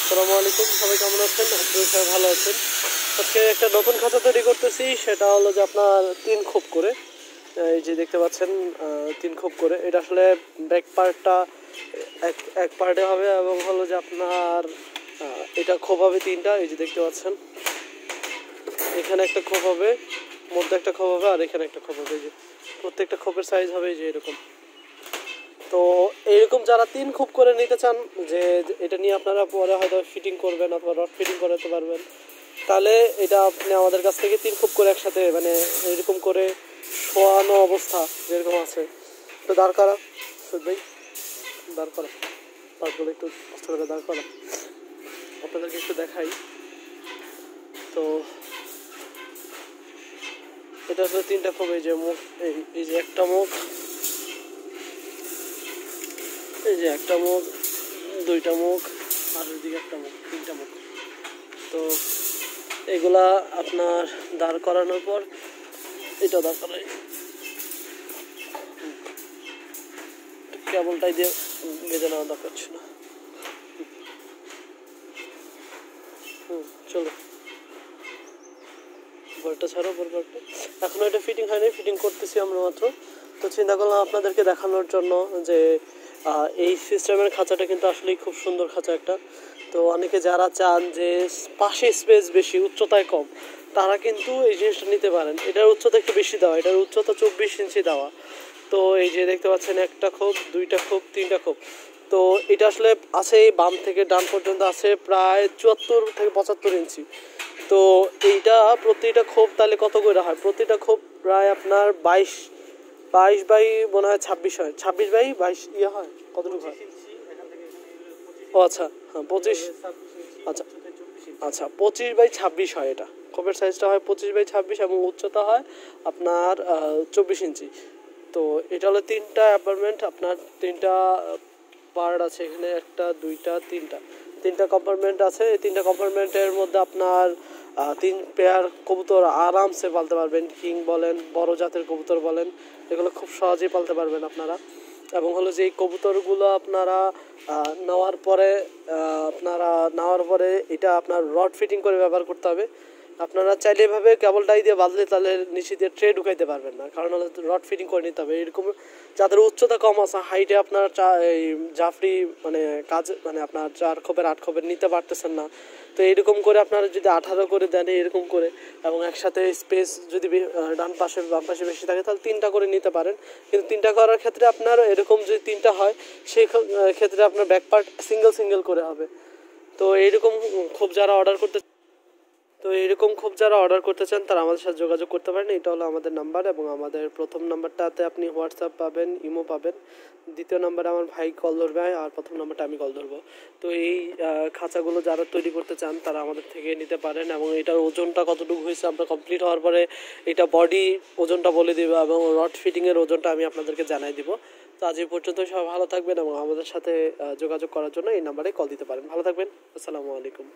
আসসালামু আলাইকুম, সবাই কেমন আছেন? আপনারা সবাই ভালো আছেন। আজকে একটা নতুন খাঁচা তৈরি করতেছি, সেটা হলো যে আপনার 3 খোপ করে। এই যে দেখতে পাচ্ছেন 3 খোপ করে। এটা আসলে ব্যাক পার্টটা এক এক পার্টে হবে এবং হলো যে আপনার এটা খোপ হবে 3টা। এই যে দেখতে পাচ্ছেন, এখানে একটা খোপ হবে, মধ্যে একটা খোপ হবে, আর এখানে একটা খোপ হবে। এই যে প্রত্যেকটা খোপের সাইজ হবে এই যে এরকম। তো এইরকম যারা 3 খোপ করে নিতে চান, যে এটা নিয়ে আপনারা পরে হয়তো ফিটিং করবেন অথবা রড ফিটিং করাতে পারবেন, তাহলে এটা আপনি আমাদের কাছ থেকে 3 খোপ করে একসাথে মানে এরকম করে শোয়ানো অবস্থা যেরকম আছে তো দাঁড় করা। ভাই দাঁড় করা, তারপরে একটু কষ্ট করে দাঁড় করা, আপনাদেরকে একটু দেখাই। তো এটা আসলে 3টা খোপ। এই যে মুখ, এই যে একটা মুখ, এই যে একটা মুখ, 2টা মুখ, আর ওইদিকে একটা মুখ, 3টা মুখ। তো এগুলা আপনার দাঁড় করানোর পর এটা দাঁড় করাই, কেবলটাই দিয়ে বেঁধে নেওয়া দরকার ছিল। চলো বলটা ছাড়ো, বলটা এখনো এটা ফিটিং হয়নি, ফিটিং করতেছি আমরা মাত্র। তো চিন্তা করলাম আপনাদেরকে দেখানোর জন্য যে এই সিস্টেমের খাঁচাটা কিন্তু আসলেই খুব সুন্দর খাঁচা একটা। তো অনেকে যারা চান যে পাশে স্পেস বেশি, উচ্চতায় কম, তারা কিন্তু এই জিনিসটা নিতে পারেন। এটার উচ্চতা একটু বেশি দেওয়া, এটার উচ্চতা 24 ইঞ্চি দেওয়া। তো এই যে দেখতে পাচ্ছেন, একটা খোপ, 2টা খোপ, 3টা খোপ। তো এটা আসলে আছে বাম থেকে ডান পর্যন্ত আছে প্রায় 74 থেকে 75 ইঞ্চি। তো এইটা প্রতিটা খোপ তাহলে কত করে হয়? প্রতিটা খোপ প্রায় আপনার 22 বাই মনে হয় 26 হয়, 26 বাই 22 ইয়ে হয়, কতটুকু হয়? ও আচ্ছা, হ্যাঁ 25। আচ্ছা আচ্ছা, 25 বাই 26 হয়। এটা খোপের সাইজটা হয় 25 বাই 26 এবং উচ্চতা হয় আপনার 24 ইঞ্চি। তো এটা হলো 3টা অ্যাপার্টমেন্ট, আপনার 3টা পার্ট আছে এখানে, 1, 2, 3টা কম্পার্টমেন্ট আছে। এই 3টা কম্পার্টমেন্টের মধ্যে আপনার 3 পেয়ার কবুতর আরামসে পালতে পারবেন। কিং বলেন, বড় জাতের কবুতর বলেন, এগুলো খুব সহজেই পালতে পারবেন আপনারা। এবং হলো যে এই কবুতরগুলো আপনারা নেওয়ার পরে এটা আপনার রড ফিটিং করে ব্যবহার করতে হবে। আপনারা চাইলে এভাবে কেবলটাই দিয়ে বাঁধলে তাহলে নিচে দিয়ে ট্রে ঢুকাইতে পারবেন না, কারণ হলো রড ফিটিং করে নিতে হবে। এরকম যাদের উচ্চতা কম আছে, হাইটে আপনার এই জাফরি মানে কাজ মানে আপনার 4 খোপের 8 খোপের নিতে পারতেছেন না, তো এইরকম করে আপনারা যদি 18 করে দেন এরকম করে, এবং একসাথে স্পেস যদি ডান পাশে বাম পাশে বেশি থাকে তাহলে 3টা করে নিতে পারেন। কিন্তু 3টা করার ক্ষেত্রে আপনার এরকম যদি 3টা হয়, সেই ক্ষেত্রে আপনার ব্যাক পার্ট সিঙ্গেল করে হবে। তো এইরকম খুব যারা অর্ডার করতে চান তারা আমাদের সাথে যোগাযোগ করতে পারেন। এটা হলো আমাদের নাম্বার, এবং আমাদের প্রথম নাম্বারটাতে আপনি হোয়াটসঅ্যাপ পাবেন, ইমো পাবেন। দ্বিতীয় নাম্বারে আমার ভাই কল ধরবে, আর প্রথম নাম্বারটা আমি কল ধরবো। তো এই খাঁচাগুলো যারা তৈরি করতে চান তারা আমাদের থেকে নিতে পারেন, এবং এটার ওজনটা কতটুকু হয়েছে আমরা কমপ্লিট হওয়ার পরে এটা বডি ওজনটা বলে দেবো, এবং রড ফিটিংয়ের ওজনটা আমি আপনাদেরকে জানাই দিব। তো আজ এই পর্যন্ত সবাই ভালো থাকবেন, এবং আমাদের সাথে যোগাযোগ করার জন্য এই নাম্বারে কল দিতে পারেন। ভালো থাকবেন, আসসালামু আলাইকুম।